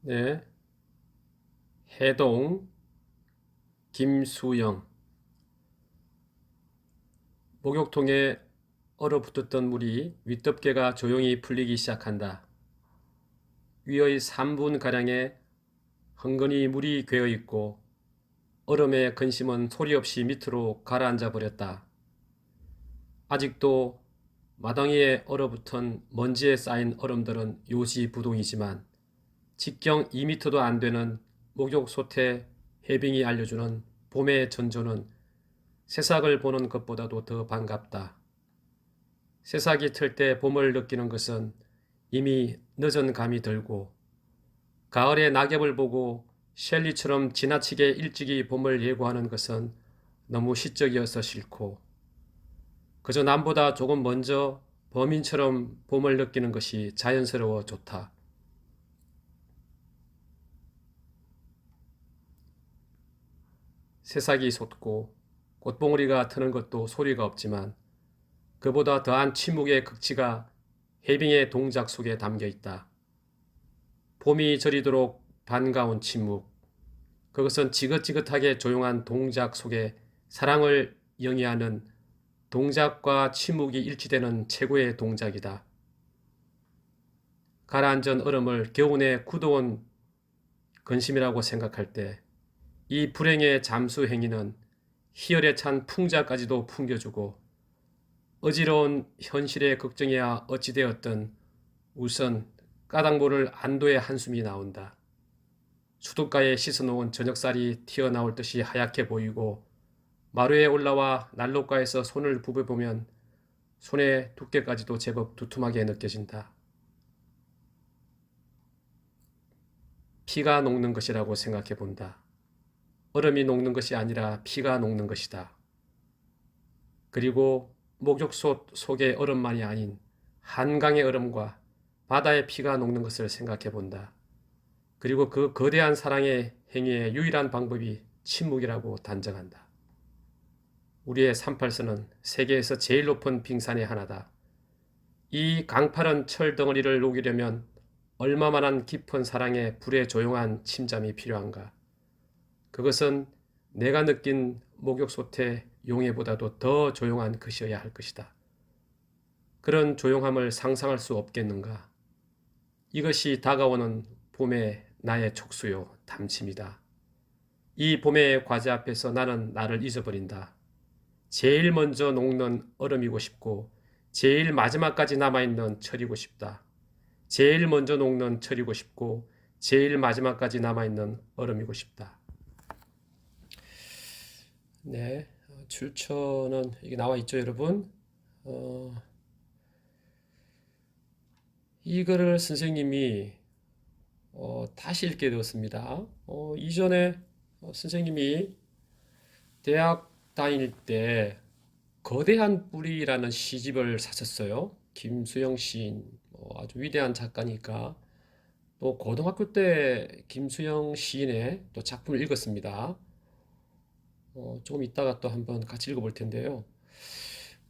네, 해동, 김수영. 목욕통에 얼어붙었던 물이 윗덮개가 조용히 풀리기 시작한다. 위의 3분가량의 흥건히 물이 괴어 있고 얼음의 근심은 소리 없이 밑으로 가라앉아 버렸다. 아직도 마당위에 얼어붙은 먼지에 쌓인 얼음들은 요지부동이지만 직경 2미터도 안 되는 목욕소태 해빙이 알려주는 봄의 전조는 새싹을 보는 것보다도 더 반갑다. 새싹이 틀 때 봄을 느끼는 것은 이미 늦은 감이 들고 가을의 낙엽을 보고 셸리처럼 지나치게 일찍이 봄을 예고하는 것은 너무 시적이어서 싫고 그저 남보다 조금 먼저 범인처럼 봄을 느끼는 것이 자연스러워 좋다. 새싹이 솟고 꽃봉오리가 트는 것도 소리가 없지만 그보다 더한 침묵의 극치가 해빙의 동작 속에 담겨 있다. 봄이 저리도록 반가운 침묵. 그것은 지긋지긋하게 조용한 동작 속에 사랑을 영위하는 동작과 침묵이 일치되는 최고의 동작이다. 가라앉은 얼음을 겨우내 굳어온 근심이라고 생각할 때 이 불행의 잠수 행위는 희열에 찬 풍자까지도 풍겨주고 어지러운 현실의 걱정이야 어찌되었든 우선 까닭 모를 안도의 한숨이 나온다. 수도가에 씻어놓은 저녁살이 튀어나올 듯이 하얗게 보이고 마루에 올라와 난로가에서 손을 부벼보면 손의 두께까지도 제법 두툼하게 느껴진다. 피가 녹는 것이라고 생각해 본다. 얼음이 녹는 것이 아니라 피가 녹는 것이다. 그리고 목욕소 속의 얼음만이 아닌 한강의 얼음과 바다의 피가 녹는 것을 생각해 본다. 그리고 그 거대한 사랑의 행위의 유일한 방법이 침묵이라고 단정한다. 우리의 38선은 세계에서 제일 높은 빙산의 하나다. 이 강파른 철 덩어리를 녹이려면 얼마만한 깊은 사랑의 불의 조용한 침잠이 필요한가. 그것은 내가 느낀 목욕소태 용해보다도 더 조용한 것이어야 할 것이다. 그런 조용함을 상상할 수 없겠는가. 이것이 다가오는 봄의 나의 촉수요 담침이다. 이 봄의 과제 앞에서 나는 나를 잊어버린다. 제일 먼저 녹는 얼음이고 싶고 제일 마지막까지 남아있는 철이고 싶다. 제일 먼저 녹는 철이고 싶고 제일 마지막까지 남아있는 얼음이고 싶다. 네, 출처는 이게 나와 있죠, 여러분. 어, 이 글을 선생님이 다시 읽게 되었습니다. 이전에 선생님이 대학 다닐 때 거대한 뿌리라는 시집을 사셨어요. 김수영 시인, 아주 위대한 작가니까. 또 고등학교 때 김수영 시인의 또 작품을 읽었습니다. 조금 이따가 또 한번 같이 읽어볼 텐데요.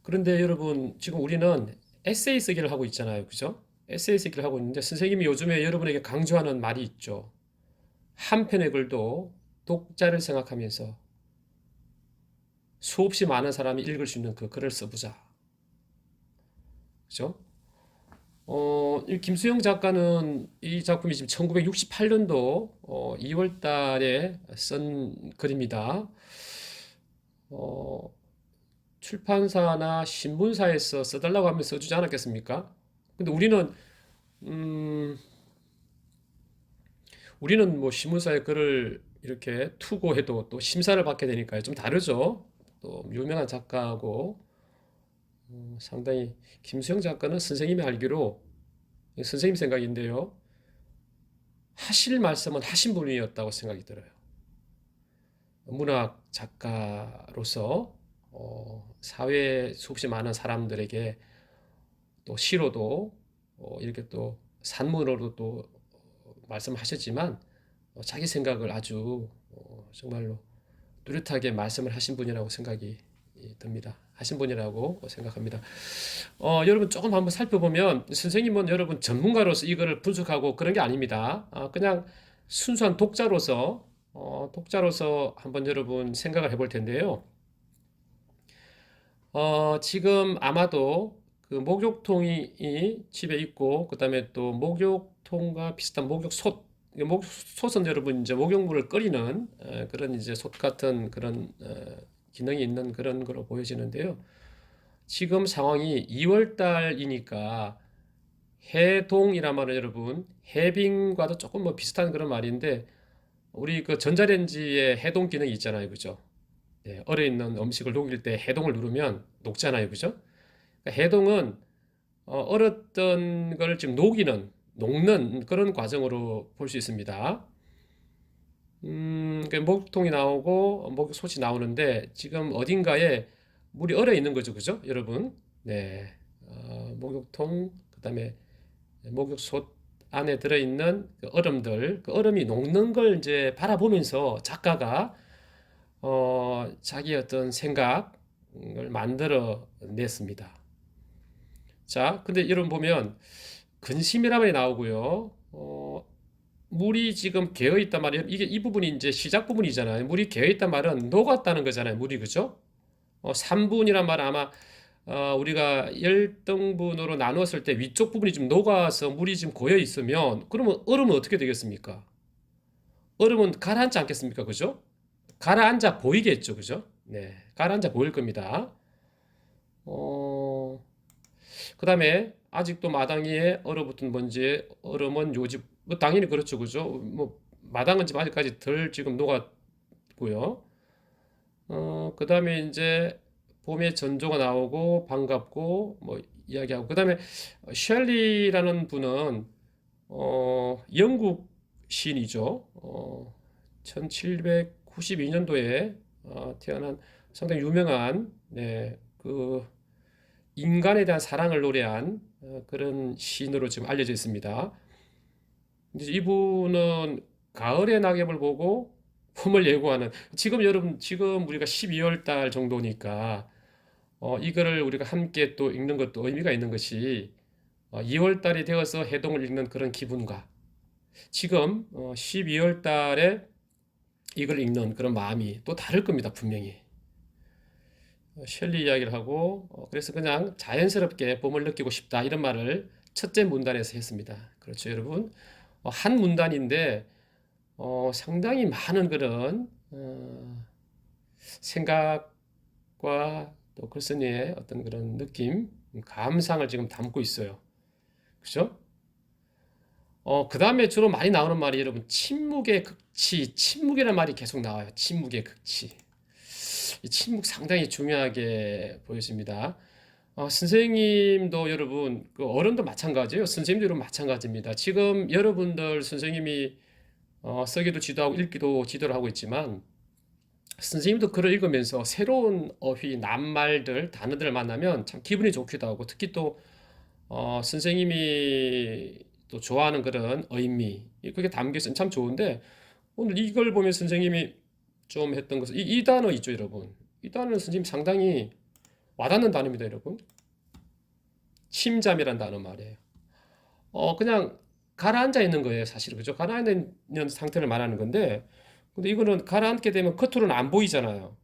그런데 여러분, 지금 우리는 에세이 쓰기를 하고 있잖아요. 그죠? 에세이 쓰기를 하고 있는데 선생님이 요즘에 여러분에게 강조하는 말이 있죠. 한 편의 글도 독자를 생각하면서 수없이 많은 사람이 읽을 수 있는 그 글을 써보자. 그죠? 이 김수영 작가는 이 작품이 지금 1968년도 2월 달에 쓴 글입니다. 어, 출판사나 신문사에서 써달라고 하면 써주지 않았겠습니까? 근데 음, 우리는 뭐 신문사에 글을 이렇게 투고해도 또 심사를 받게 되니까요. 좀 다르죠. 또 유명한 작가하고 상당히 김수영 작가는 선생님이 알기로 선생님 생각인데요. 하실 말씀은 하신 분이었다고 생각이 들어요. 문학 작가로서 사회에 수없이 많은 사람들에게 또 시로도 이렇게 또 산문으로도 또 말씀하셨지만 자기 생각을 아주 정말로 뚜렷하게 말씀을 하신 분이라고 생각이 듭니다. 하신 분이라고 생각합니다. 여러분 조금 한번 살펴보면 선생님은 여러분 전문가로서 이거를 분석하고 그런 게 아닙니다. 그냥 순수한 독자로서 한번 여러분 생각을 해볼 텐데요. 지금 아마도 그 목욕통이 집에 있고, 그 다음에 또 목욕통과 비슷한 목욕솥, 목욕솥은 여러분 이제 목욕물을 끓이는 그런 이제 솥 같은 그런 기능이 있는 그런 거로 보여지는데요. 지금 상황이 2월 달이니까 해동이란 말은 여러분 해빙과도 조금 뭐 비슷한 그런 말인데, 우리 그 전자레인지에 해동 기능이 있잖아요, 그죠? 네, 얼어 있는 음식을 녹일 때 해동을 누르면 녹잖아요, 그죠? 그러니까 해동은 얼었던 걸 지금 녹는 그런 과정으로 볼 수 있습니다. 그 목통이 나오고 목솥이 나오는데 지금 어딘가에 물이 얼어 있는 거죠, 그죠, 여러분? 네, 목욕통, 그다음에 목욕솥 안에 들어있는 그 얼음들, 그 얼음이 녹는 걸 이제 바라보면서 작가가 자기 어떤 생각을 만들어 냈습니다. 자, 근데 여러분 보면 근심이라는 말이 나오고요. 물이 지금 개어 있단 말이에요. 이게 이 부분이 이제 시작 부분이잖아요. 물이 개어 있단 말은 녹았다는 거잖아요. 물이 그죠? 3분이란 말은 아마 우리가 열등분으로 나누었을 때 위쪽 부분이 좀 녹아서 물이 지금 고여 있으면 그러면 얼음은 어떻게 되겠습니까? 얼음은 가라앉지 않겠습니까? 그죠? 가라앉아 보이겠죠. 그죠? 네. 가라앉아 보일 겁니다. 어, 그 다음에 아직도 마당 위에 얼어붙은 먼지, 얼음은 요집, 뭐 당연히 그렇죠. 그죠? 뭐 마당은 지금 아직까지 덜 지금 녹았고요. 그 다음에 이제 봄에 전조가 나오고 반갑고 뭐 이야기하고, 그 다음에 셸리라는 분은 영국 시인이죠. 1792년도에 태어난 상당히 유명한, 네, 그 인간에 대한 사랑을 노래한 그런 시인으로 지금 알려져 있습니다. 이제 이분은 가을의 낙엽을 보고 봄을 예고하는, 지금 여러분 지금 우리가 12월 달 정도니까 이거를 우리가 함께 또 읽는 것도 의미가 있는 것이 2월 달이 되어서 해동을 읽는 그런 기분과 지금 12월 달에 이걸 읽는 그런 마음이 또 다를 겁니다, 분명히. 셸리 이야기를 하고 그래서 그냥 자연스럽게 봄을 느끼고 싶다 이런 말을 첫째 문단에서 했습니다. 그렇죠, 여러분. 한 문단인데 상당히 많은 그런 생각과 또 글쓴이의 어떤 그런 느낌, 감상을 지금 담고 있어요. 그죠? 그 다음에 주로 많이 나오는 말이 여러분 침묵의 극치, 침묵이라는 말이 계속 나와요. 침묵의 극치. 이 침묵 상당히 중요하게 보여집니다. 선생님도 여러분, 그 어른도 마찬가지예요. 선생님도 여러분 마찬가지입니다. 지금 여러분들 선생님이 쓰기도 지도하고 읽기도 지도를 하고 있지만 선생님도 글을 읽으면서 새로운 어휘, 낱말들, 단어들을 만나면 참 기분이 좋기도 하고, 특히 또 선생님이 또 좋아하는 그런 의미, 그게 담겨 있으면 참 좋은데, 오늘 이걸 보면 선생님이 좀 했던 것은 이 단어 있죠, 여러분. 이 단어는 선생님 상당히 와닿는 단어입니다, 여러분. 침잠이란 단어 말이에요. 그냥 가라앉아 있는 거예요, 사실은. 그죠? 가라앉아 있는 상태를 말하는 건데, 근데 이거는 가라앉게 되면 겉으로는 안 보이잖아요.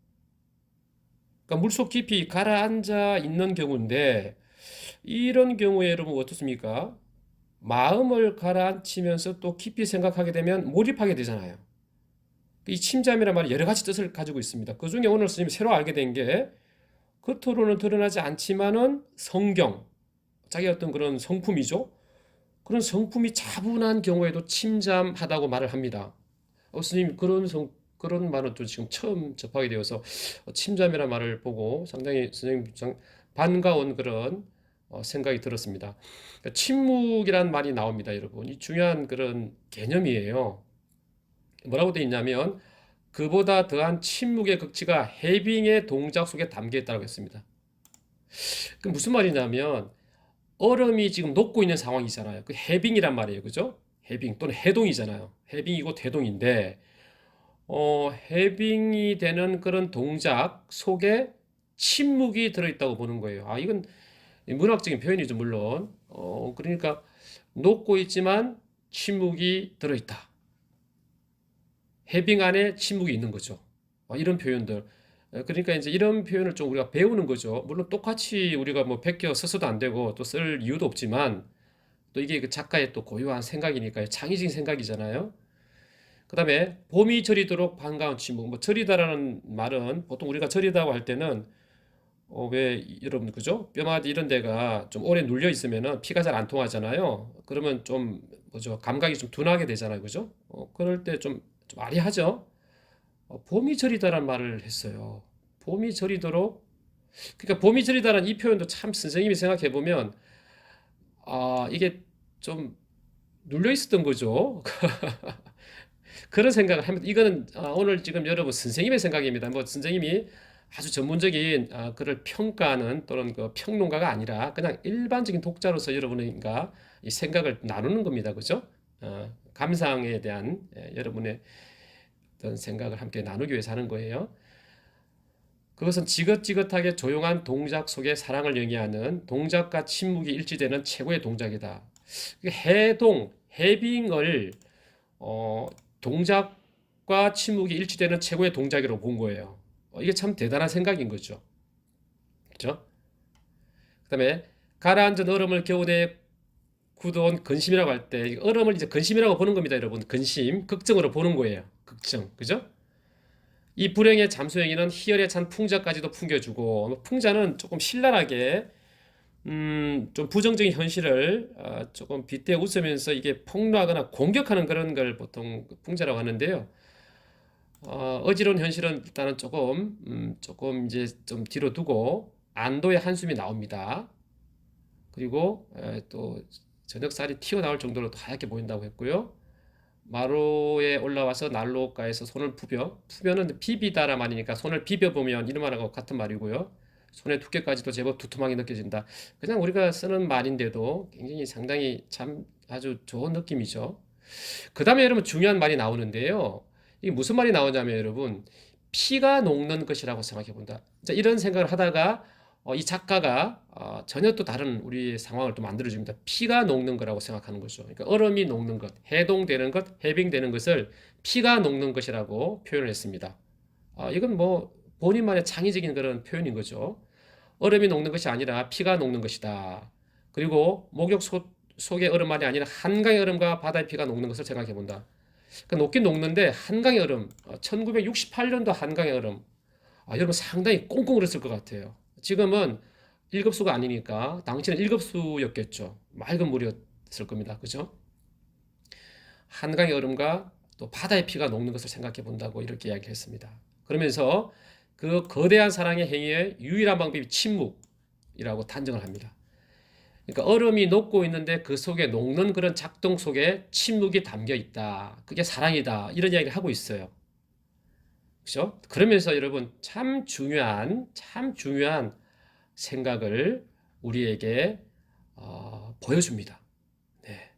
그러니까 물속 깊이 가라앉아 있는 경우인데, 이런 경우에 여러분 어떻습니까? 마음을 가라앉히면서 또 깊이 생각하게 되면 몰입하게 되잖아요. 이 침잠이란 말이 여러 가지 뜻을 가지고 있습니다. 그 중에 오늘 스님이 새로 알게 된 게, 겉으로는 드러나지 않지만은 성경, 자기 어떤 그런 성품이죠. 그런 성품이 차분한 경우에도 침잠하다고 말을 합니다. 스님 그런 말은 또 지금 처음 접하게 되어서 침잠이라는 말을 보고 상당히 선생님 반가운 그런 생각이 들었습니다. 그러니까 침묵이라는 말이 나옵니다, 여러분. 이 중요한 그런 개념이에요. 뭐라고 되어 있냐면 그보다 더한 침묵의 극치가 해빙의 동작 속에 담겨 있다고 했습니다. 그 무슨 말이냐면 얼음이 지금 녹고 있는 상황이잖아요. 그 해빙이란 말이에요, 그죠? 해빙 또는 해동이잖아요. 해빙이고 대동인데 해빙이 되는 그런 동작 속에 침묵이 들어있다고 보는 거예요. 이건 문학적인 표현이죠, 물론. 그러니까 녹고 있지만 침묵이 들어있다. 해빙 안에 침묵이 있는 거죠. 이런 표현들. 그러니까 이제 이런 표현을 좀 우리가 배우는 거죠. 물론 똑같이 우리가 뭐 베껴 써서도 안 되고 또 쓸 이유도 없지만 또 이게 그 작가의 또 고유한 생각이니까요. 창의적인 생각이잖아요. 그다음에 봄이 저리도록 반가운 침묵. 뭐 저리다라는 말은 보통 우리가 저리다고 할 때는 왜 여러분 그죠? 뼈마디 이런 데가 좀 오래 눌려 있으면은 피가 잘 안 통하잖아요. 그러면 좀 뭐죠? 감각이 좀 둔하게 되잖아요. 그죠? 그럴 때 좀 아리하죠? 봄이 저리다라는 말을 했어요. 봄이 저리도록 그러니까 봄이 저리다라는 이 표현도 참 선생님이 생각해 보면 이게 좀 눌려 있었던 거죠. 그런 생각을 합니다. 이거는 오늘 지금 여러분 선생님의 생각입니다. 뭐 선생님이 아주 전문적인 글을 평가하는 또는 그 평론가가 아니라 그냥 일반적인 독자로서 여러분과 이 생각을 나누는 겁니다. 그죠? 감상에 대한 여러분의 어떤 생각을 함께 나누기 위해서 하는 거예요. 그것은 지긋지긋하게 조용한 동작 속에 사랑을 영위하는 동작과 침묵이 일치되는 최고의 동작이다. 해동, 해빙을 어, 동작과 침묵이 일치되는 최고의 동작이라고 본 거예요. 이게 참 대단한 생각인 거죠. 그렇죠? 그다음에 가라앉은 얼음을 겨우내 굳어온 근심이라고 할 때 얼음을 이제 근심이라고 보는 겁니다, 여러분. 근심, 걱정으로 보는 거예요. 걱정, 그죠? 이 불행의 잠수행위는 희열에 찬 풍자까지도 풍겨주고 풍자는 조금 신랄하게 좀 부정적인 현실을 조금 빗대 웃으면서 이게 폭로하거나 공격하는 그런 걸 보통 풍자라고 하는데요. 어지러운 현실은 일단은 조금 이제 좀 뒤로 두고 안도의 한숨이 나옵니다. 그리고 또 저녁살이 튀어나올 정도로 하얗게 보인다고 했고요. 마루에 올라와서 난로가에서 손을 푸면은 비비다라 말이니까 손을 비벼보면 이런 말하고 같은 말이고요. 손의 두께까지도 제법 두툼하게 느껴진다. 그냥 우리가 쓰는 말인데도 굉장히 상당히 참 아주 좋은 느낌이죠. 그 다음에 여러분 중요한 말이 나오는데요. 이게 무슨 말이 나오냐면 여러분 피가 녹는 것이라고 생각해 본다. 이런 생각을 하다가 이 작가가 전혀 또 다른 우리의 상황을 또 만들어줍니다. 피가 녹는 거라고 생각하는 거죠. 그러니까 얼음이 녹는 것, 해동되는 것, 해빙되는 것을 피가 녹는 것이라고 표현을 했습니다. 이건 뭐 본인만의 창의적인 그런 표현인 거죠. 얼음이 녹는 것이 아니라 피가 녹는 것이다. 그리고 목욕 속의 얼음만이 아니라 한강의 얼음과 바다의 피가 녹는 것을 생각해 본다. 그러니까 녹긴 녹는데 한강의 얼음, 1968년도 한강의 얼음, 여러분 상당히 꽁꽁 얼었을 것 같아요. 지금은 1급수가 아니니까 당시는 1급수였겠죠. 맑은 물이었을 겁니다. 그죠? 한강의 얼음과 또 바다의 피가 녹는 것을 생각해 본다고 이렇게 이야기를 했습니다. 그러면서 그 거대한 사랑의 행위의 유일한 방법이 침묵이라고 단정을 합니다. 그러니까 얼음이 녹고 있는데 그 속에 녹는 그런 작동 속에 침묵이 담겨 있다. 그게 사랑이다. 이런 이야기를 하고 있어요. 그죠? 그러면서 여러분 참 중요한 생각을 우리에게 보여줍니다. 네.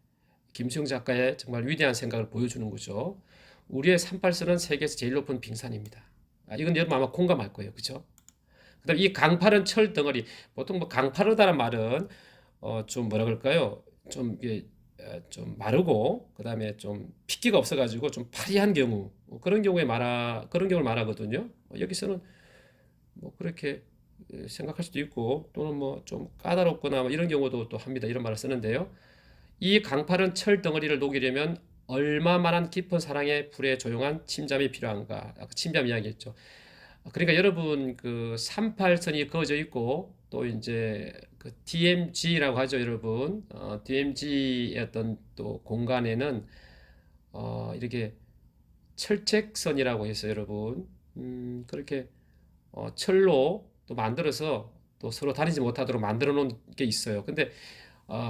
김수영 작가의 정말 위대한 생각을 보여주는 거죠. 우리의 38선은 세계에서 제일 높은 빙산입니다. 이건 여러분 아마 공감할 거예요. 그죠? 그다음 이 강파른 철 덩어리 보통 뭐 강파르다란 말은 좀 뭐라 그럴까요? 좀 이게 좀 마르고 그다음에 좀 핏기가 없어가지고 좀 파리한 경우 그런 경우를 말하거든요. 여기서는 뭐 그렇게 생각할 수도 있고 또는 뭐 좀 까다롭거나 뭐 이런 경우도 또 합니다. 이런 말을 쓰는데요. 이 강파른 철 덩어리를 녹이려면 얼마만한 깊은 사랑의 불에 조용한 침잠이 필요한가? 아까 침잠 이야기했죠. 그러니까 여러분 그 38선이 그어져 있고 또 이제 그 DMG라고 하죠, 여러분. DMG의 어떤 또 공간에는 이렇게 철책선이라고 해서 여러분 그렇게 철로 또 만들어서 또 서로 다니지 못하도록 만들어 놓은 게 있어요. 근데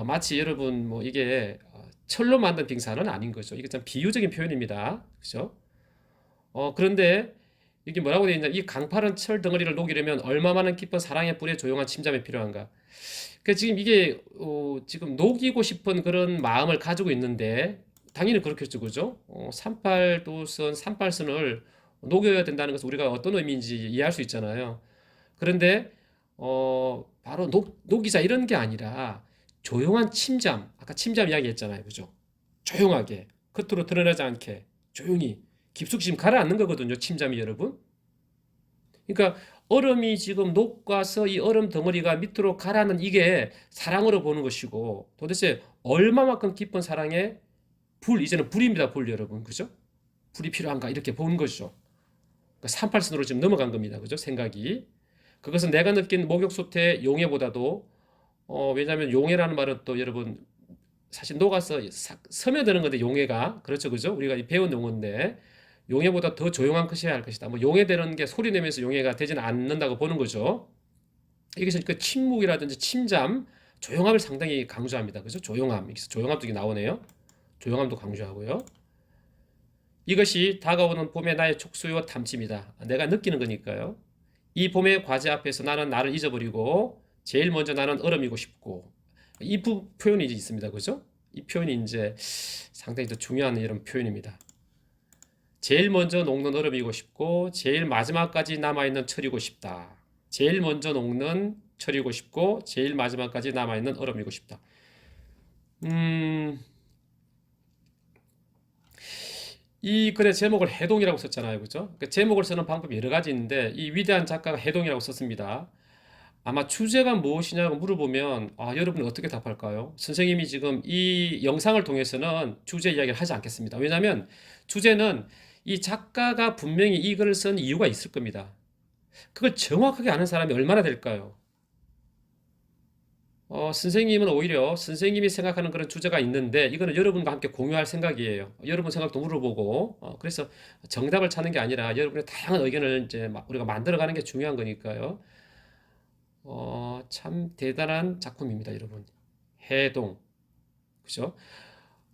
마치 여러분 뭐 이게 철로 만든 빙산은 아닌 거죠. 이게 참 비유적인 표현입니다. 그죠? 그런데 이게 뭐라고 되어 있냐? 이 강파른 철 덩어리를 녹이려면 얼마만한 깊은 사랑의 불에 조용한 침잠이 필요한가? 그러니까 지금 이게 지금 녹이고 싶은 그런 마음을 가지고 있는데 당연히 그렇겠죠, 그죠? 38도선, 38선을 녹여야 된다는 것은 우리가 어떤 의미인지 이해할 수 있잖아요. 그런데 바로 녹이자 이런 게 아니라 조용한 침잠, 아까 침잠 이야기했잖아요, 그죠? 조용하게 겉으로 드러나지 않게 조용히 깊숙이 지금 가라앉는 거거든요, 침잠이 여러분. 그러니까 얼음이 지금 녹아서 이 얼음 덩어리가 밑으로 가라앉는 이게 사랑으로 보는 것이고 도대체 얼마만큼 깊은 사랑에 이제는 불입니다, 불 여러분, 그죠? 불이 필요한가 이렇게 보는 거죠. 그러니까 38선으로 지금 넘어간 겁니다, 그죠? 생각이. 그것은 내가 느낀 목욕소태 용해보다도 왜냐하면 용해라는 말은 또 여러분 사실 녹아서 스며드는 건데 용해가 그렇죠, 그죠? 우리가 배운 용어인데 용해보다 더 조용한 것이어야 할 것이다. 뭐 용해되는 게 소리 내면서 용해가 되지는 않는다고 보는 거죠. 이것은 그 침묵이라든지 침잠, 조용함을 상당히 강조합니다. 그죠? 조용함. 여기서 조용함도 나오네요. 조용함도 강조하고요. 이것이 다가오는 봄의 나의 촉수요 탐침이다. 내가 느끼는 거니까요. 이 봄의 과제 앞에서 나는 나를 잊어버리고 제일 먼저 나는 얼음이고 싶고 이 표현이 있습니다. 그죠? 이 표현이 이제 상당히 더 중요한 이런 표현입니다. 제일 먼저 녹는 얼음이고 싶고 제일 마지막까지 남아있는 철이고 싶다. 제일 먼저 녹는 철이고 싶고 제일 마지막까지 남아있는 얼음이고 싶다. 이 글의 제목을 해동이라고 썼잖아요. 그죠? 그 제목을 쓰는 방법이 여러 가지 있는데 이 위대한 작가가 해동이라고 썼습니다. 아마 주제가 무엇이냐고 물어보면 여러분이 어떻게 답할까요? 선생님이 지금 이 영상을 통해서는 주제 이야기를 하지 않겠습니다. 왜냐하면 주제는 이 작가가 분명히 이 글을 쓴 이유가 있을 겁니다. 그걸 정확하게 아는 사람이 얼마나 될까요? 선생님은 오히려 선생님이 생각하는 그런 주제가 있는데 이거는 여러분과 함께 공유할 생각이에요. 여러분 생각도 물어보고 그래서 정답을 찾는 게 아니라 여러분의 다양한 의견을 이제 우리가 만들어가는 게 중요한 거니까요. 참 대단한 작품입니다, 여러분. 해동. 그죠?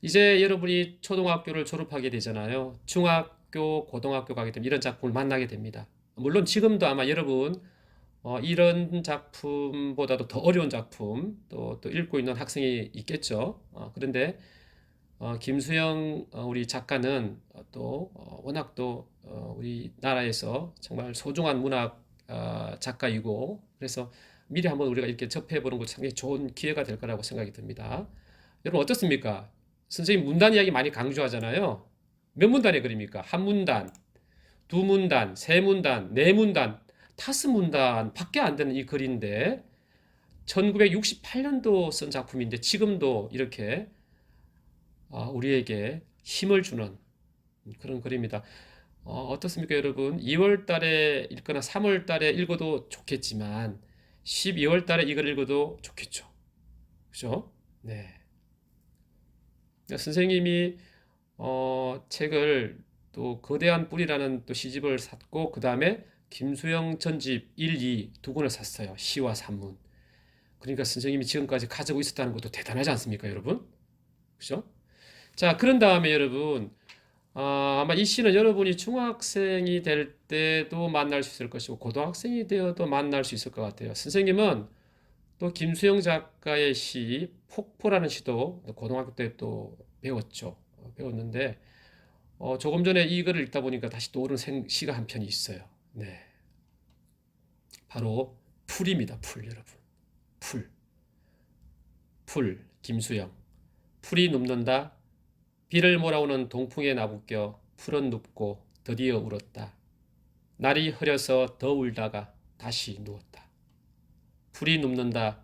이제 여러분이 초등학교를 졸업하게 되잖아요. 중학교, 고등학교 가게 되면 이런 작품을 만나게 됩니다. 물론 지금도 아마 여러분 이런 작품보다도 더 어려운 작품 또 읽고 있는 학생이 있겠죠. 그런데 김수영 우리 작가는 또 워낙 또 우리나라에서 정말 소중한 문학 작가이고 그래서 미리 한번 우리가 이렇게 접해보는 것도 상당히 좋은 기회가 될 거라고 생각이 듭니다. 여러분 어떻습니까? 선생님 문단 이야기 많이 강조하잖아요. 몇 문단의 글입니까? 한 문단, 두 문단, 세 문단, 네 문단, 다섯 문단 밖에 안 되는 이 글인데 1968년도 쓴 작품인데 지금도 이렇게 우리에게 힘을 주는 그런 글입니다. 어떻습니까, 여러분? 2월 달에 읽거나 3월 달에 읽어도 좋겠지만 12월 달에 이걸 읽어도 좋겠죠. 그죠? 네. 선생님이 책을 또 거대한 뿌리라는 또 시집을 샀고 그 다음에 김수영 전집 1, 2 두 권을 샀어요. 시와 산문. 그러니까 선생님이 지금까지 가지고 있었다는 것도 대단하지 않습니까, 여러분? 그죠? 자, 그런 다음에 여러분 아마 이 시는 여러분이 중학생이 될 때도 만날 수 있을 것이고 고등학생이 되어도 만날 수 있을 것 같아요. 선생님은 또 김수영 작가의 시 폭포라는 시도 고등학교 때 또 배웠죠. 배웠는데 조금 전에 이 글을 읽다 보니까 다시 떠오른 시가 한 편이 있어요. 네, 바로 풀입니다. 풀 여러분. 풀. 풀 김수영. 풀이 눕는다. 비를 몰아오는 동풍에 나부껴 풀은 눕고 드디어 울었다. 날이 흐려서 더 울다가 다시 누웠다. 풀이 눕는다.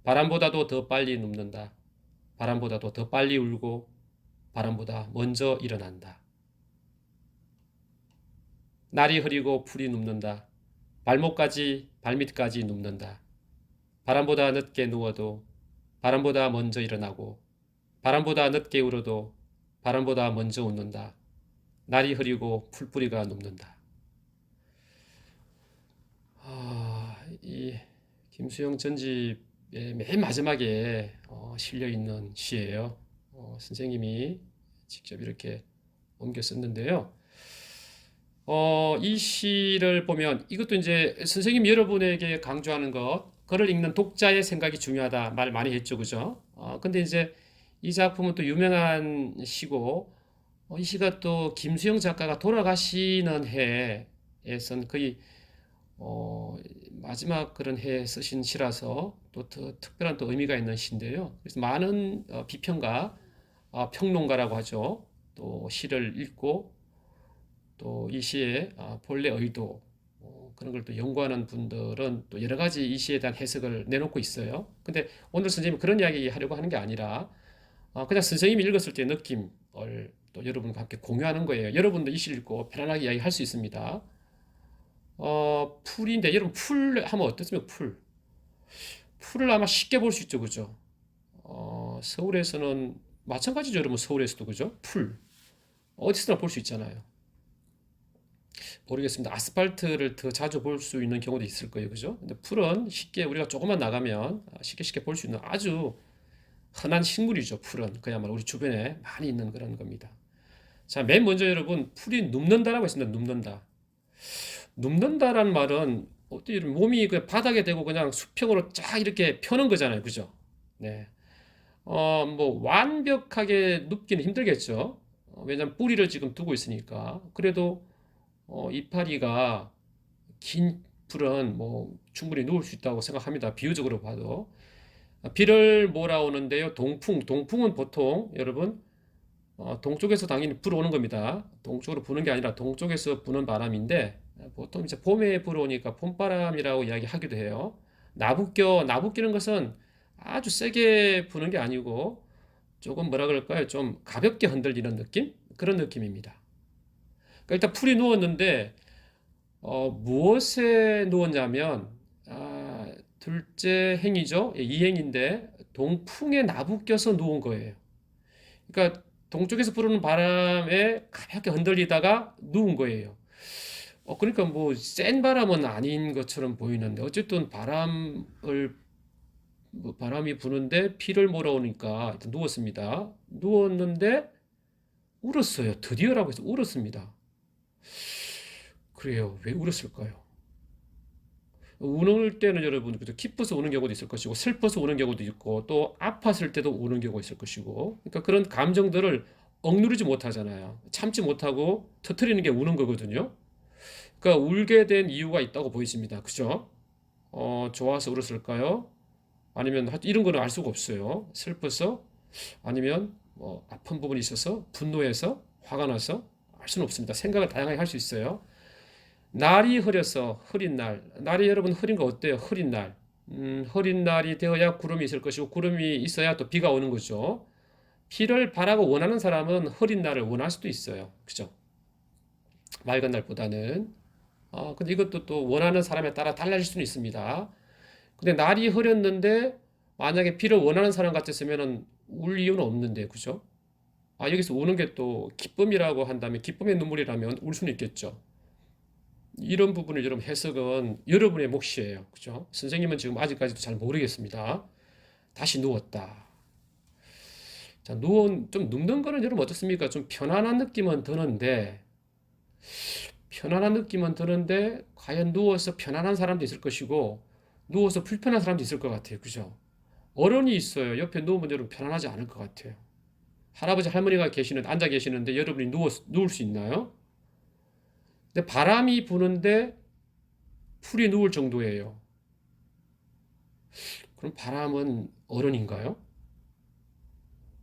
바람보다도 더 빨리 눕는다. 바람보다도 더 빨리 울고 바람보다 먼저 일어난다. 날이 흐리고 풀이 눕는다. 발밑까지 눕는다. 바람보다 늦게 누워도 바람보다 먼저 일어나고 바람보다 늦게 울어도 바람보다 먼저 웃는다. 날이 흐리고 풀뿌리가 눕는다. 이 김수영 전집의 맨 마지막에 실려 있는 시예요. 선생님이 직접 이렇게 옮겨 썼는데요. 이 시를 보면 이것도 이제 선생님 여러분에게 강조하는 것, 글을 읽는 독자의 생각이 중요하다 말 많이 했죠, 그죠? 근데 이제 이 작품은 또 유명한 시고 이 시가 또 김수영 작가가 돌아가시는 해에 쓴 거의 마지막 그런 해에 쓰신 시라서 또 더 특별한 또 의미가 있는 시인데요. 그래서 많은 비평가, 평론가라고 하죠. 또 시를 읽고 또 이 시의 본래 의도 그런 걸 또 연구하는 분들은 또 여러 가지 이 시에 대한 해석을 내놓고 있어요. 근데 오늘 선생님은 그런 이야기 하려고 하는 게 아니라 그냥 선생님이 읽었을 때 느낌을 또 여러분과 함께 공유하는 거예요. 여러분도 이 시 읽고 편안하게 이야기할 수 있습니다. 풀인데 여러분 풀 하면 어떻습니까? 풀. 풀을 아마 쉽게 볼 수 있죠, 그죠? 서울에서는 마찬가지죠, 여러분. 서울에서도 그죠? 풀 어디서나 볼 수 있잖아요. 모르겠습니다. 아스팔트를 더 자주 볼 수 있는 경우도 있을 거예요, 그죠? 근데 풀은 쉽게 우리가 조금만 나가면 쉽게 볼 수 있는 아주 흔한 식물이죠. 풀은 그야말로 우리 주변에 많이 있는 그런 겁니다. 자, 맨 먼저 여러분 풀이 눕는다라고 했습니다. 눕는다. 눕는다라는 말은 어떻게 몸이 그 바닥에 대고 그냥 수평으로 쫙 이렇게 펴는 거잖아요, 그죠? 네. 뭐 완벽하게 눕기는 힘들겠죠. 왜냐면 뿌리를 지금 두고 있으니까. 그래도 이파리가 긴 풀은 뭐 충분히 누울 수 있다고 생각합니다. 비유적으로 봐도. 비를 몰아오는데요. 동풍은 보통 여러분 동쪽에서 당연히 불어오는 겁니다. 동쪽으로 부는 게 아니라 동쪽에서 부는 바람인데 보통 이제 봄에 불어오니까 봄바람이라고 이야기하기도 해요. 나부끼는 것은 아주 세게 부는 게 아니고 조금 뭐라 그럴까요? 좀 가볍게 흔들리는 느낌? 그런 느낌입니다. 그러니까 일단 풀이 누웠는데 무엇에 누웠냐면 둘째 행위죠. 이행인데 동풍에 나부껴서 누운 거예요. 그러니까 동쪽에서 부르는 바람에 가볍게 흔들리다가 누운 거예요. 그러니까 뭐 센 바람은 아닌 것처럼 보이는데 어쨌든 바람이 부는데 피를 몰아오니까 일단 누웠습니다. 누웠는데 울었어요. 드디어라고 해서 울었습니다. 그래요. 왜 울었을까요? 우는 때는 여러분 그죠? 기뻐서 우는 경우도 있을 것이고 슬퍼서 우는 경우도 있고 또 아팠을 때도 우는 경우가 있을 것이고 그러니까 그런 감정들을 억누르지 못하잖아요. 참지 못하고 터트리는 게 우는 거거든요. 그러니까 울게 된 이유가 있다고 보이십니다. 그죠? 좋아서 울었을까요? 아니면 이런 거는 알 수가 없어요. 슬퍼서 아니면 뭐 아픈 부분이 있어서 분노해서 화가 나서 알 수는 없습니다. 생각을 다양하게 할 수 있어요. 날이 흐려서 흐린 날. 날이 여러분 흐린 거 어때요? 흐린 날. 흐린 날이 되어야 구름이 있을 것이고 구름이 있어야 또 비가 오는 거죠. 비를 바라고 원하는 사람은 흐린 날을 원할 수도 있어요. 그죠? 맑은 날보다는. 근데 이것도 또 원하는 사람에 따라 달라질 수는 있습니다. 근데 날이 흐렸는데 만약에 비를 원하는 사람 같았으면은 울 이유는 없는데, 그죠? 여기서 우는 게 또 기쁨이라고 한다면, 기쁨의 눈물이라면 울 수는 있겠죠. 이런 부분을 여러분 해석은 여러분의 몫이에요. 그죠? 선생님은 지금 아직까지도 잘 모르겠습니다. 다시 누웠다. 자, 좀 눕는 거는 여러분 어떻습니까? 좀 편안한 느낌은 드는데, 과연 누워서 편안한 사람도 있을 것이고, 누워서 불편한 사람도 있을 것 같아요. 그죠? 어른이 있어요. 옆에 누우면 여러분 편안하지 않을 것 같아요. 할아버지, 할머니가 앉아 계시는데 여러분이 누울 수 있나요? 근데 바람이 부는데 풀이 누울 정도예요. 그럼 바람은 어른인가요?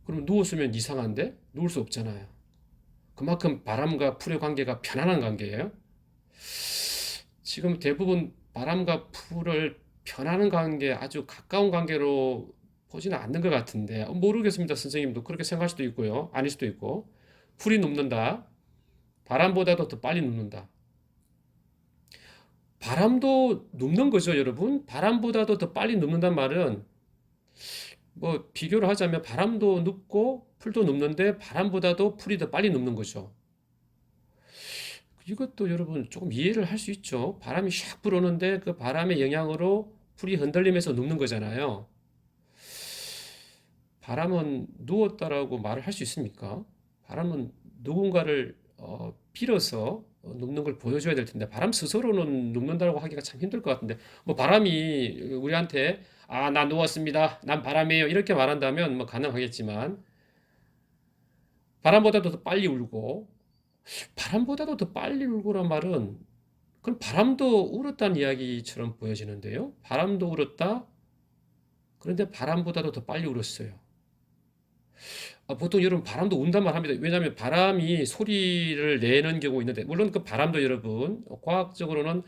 그럼 누웠으면 이상한데? 누울 수 없잖아요. 그만큼 바람과 풀의 관계가 편안한 관계예요. 지금 대부분 바람과 풀을 편안한 관계, 아주 가까운 관계로 보지는 않는 것 같은데, 모르겠습니다. 선생님도 그렇게 생각할 수도 있고요. 아닐 수도 있고. 풀이 눕는다. 바람보다도 더 빨리 눕는다. 바람도 눕는 거죠, 여러분. 바람보다도 더 빨리 눕는단 말은 뭐 비교를 하자면 바람도 눕고 풀도 눕는데 바람보다도 풀이 더 빨리 눕는 거죠. 이것도 여러분 조금 이해를 할 수 있죠. 바람이 샥 불어오는데 그 바람의 영향으로 풀이 흔들리면서 눕는 거잖아요. 바람은 누웠다라고 말을 할 수 있습니까? 바람은 누군가를 빌어서 눕는 걸 보여줘야 될 텐데 바람 스스로는 눕는다고 하기가 참 힘들 것 같은데 뭐 바람이 우리한테 나 누웠습니다. 난 바람이에요. 이렇게 말한다면 뭐 가능하겠지만 바람보다도 더 빨리 울고 바람보다도 더 빨리 울고란 말은 그럼 바람도 울었다는 이야기처럼 보여지는데요. 바람도 울었다. 그런데 바람보다도 더 빨리 울었어요. 보통 여러분 바람도 운단 말 합니다. 왜냐하면 바람이 소리를 내는 경우 있는데 물론 그 바람도 여러분 과학적으로는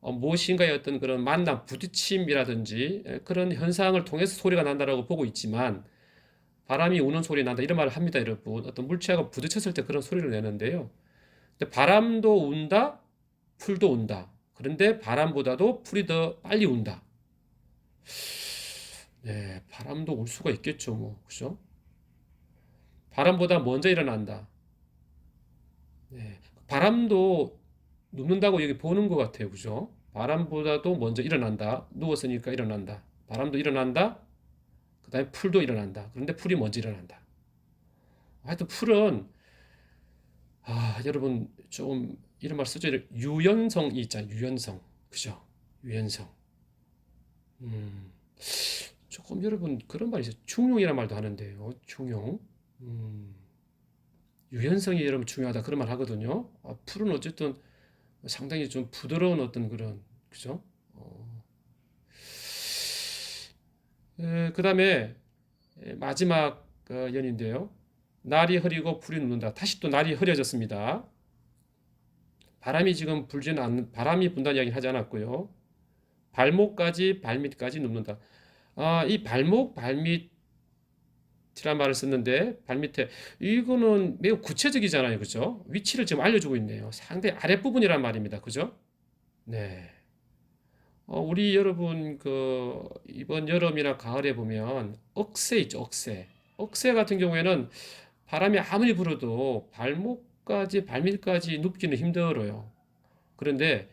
무엇인가의 어떤 그런 만남, 부딪힘이라든지 그런 현상을 통해서 소리가 난다라고 보고 있지만 바람이 우는 소리 난다 이런 말을 합니다, 여러분. 어떤 물체하고 부딪혔을 때 그런 소리를 내는데요. 근데 바람도 운다, 풀도 운다. 그런데 바람보다도 풀이 더 빨리 운다. 네, 바람도 울 수가 있겠죠, 뭐, 그죠? 바람보다 먼저 일어난다. 네, 바람도 눕는다고 여기 보는 것 같아요, 그죠? 바람보다도 먼저 일어난다. 누웠으니까 일어난다. 바람도 일어난다. 그다음에 풀도 일어난다. 그런데 풀이 먼저 일어난다. 하여튼 풀은 여러분 좀 이런 말 쓰죠. 유연성이 있잖아요. 유연성. 그죠? 유연성. 음, 조금 여러분 그런 말이 있어요. 중용이라는 말도 하는데요. 중용. 음, 유연성이 여러분 중요하다. 그런 말 하거든요. 풀은 어쨌든 상당히 좀 부드러운 어떤 그런, 그죠? 그 다음에 마지막 연인데요. 날이 흐리고 풀이 눕는다. 다시 또 날이 흐려졌습니다. 바람이 지금 불지는 않는, 바람이 분다는 이야기는 하지 않았고요. 발목까지, 발밑까지 눕는다. 이 발목, 발밑이란 말을 썼는데, 발밑에, 이거는 매우 구체적이잖아요. 그죠? 위치를 지금 알려주고 있네요. 상당히 아랫부분이란 말입니다. 그죠? 네. 우리 여러분, 이번 여름이나 가을에 보면, 억새 있죠, 억새. 억새 같은 경우에는 바람이 아무리 불어도 발목까지, 발밑까지 눕기는 힘들어요. 그런데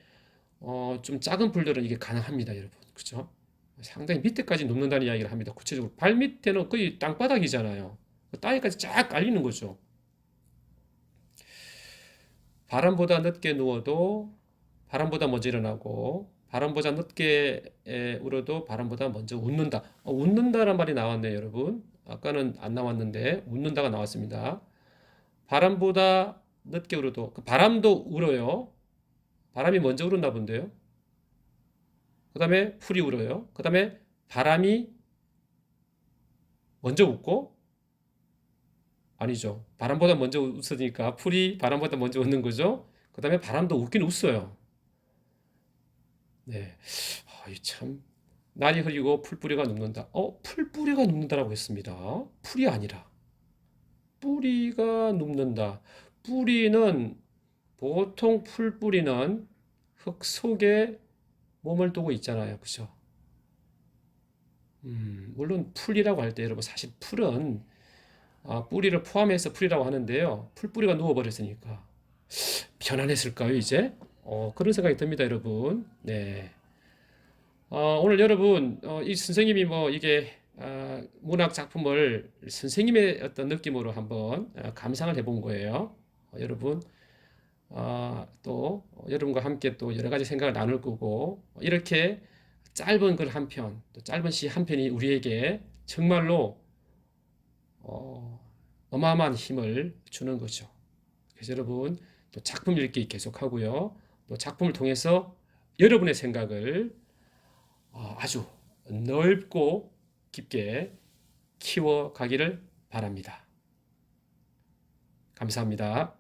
좀 작은 풀들은 이게 가능합니다, 여러분. 그죠? 상당히 밑에까지 눕는다는 이야기를 합니다. 구체적으로 발밑에는 거의 땅바닥이잖아요. 그 땅에까지 쫙 깔리는 거죠. 바람보다 늦게 누워도 바람보다 먼저 일어나고 바람보다 늦게 울어도 바람보다 먼저 웃는다. 웃는다란 말이 나왔네요, 여러분. 아까는 안 나왔는데 웃는다가 나왔습니다. 바람보다 늦게 울어도 그 바람도 울어요. 바람이 먼저 울었나 본데요. 그 다음에 풀이 울어요. 그 다음에 바람이 먼저 웃고 아니죠. 바람보다 먼저 웃으니까 풀이 바람보다 먼저 웃는 거죠. 그 다음에 바람도 웃긴 웃어요. 네. 참 날이 흐리고 풀뿌리가 눕는다. 풀뿌리가 눕는다라고 했습니다. 풀이 아니라 뿌리가 눕는다. 뿌리는 보통 풀뿌리는 흙 속에 몸을 두고 있잖아요. 그죠? 물론 풀이라고 할 때 여러분 사실 풀은 뿌리를 포함해서 풀이라고 하는데요. 풀뿌리가 누워버렸으니까 편안했을까요, 이제? 그런 생각이 듭니다, 여러분. 네. 오늘 여러분, 이 선생님이 뭐 이게 문학 작품을 선생님의 어떤 느낌으로 한번 감상을 해본 거예요. 여러분, 또 여러분과 함께 또 여러 가지 생각을 나눌 거고, 이렇게 짧은 글 한 편, 또 짧은 시 한 편이 우리에게 정말로 어마어마한 힘을 주는 거죠. 그래서 여러분, 또 작품 읽기 계속 하고요. 또 작품을 통해서 여러분의 생각을 아주 넓고 깊게 키워가기를 바랍니다. 감사합니다.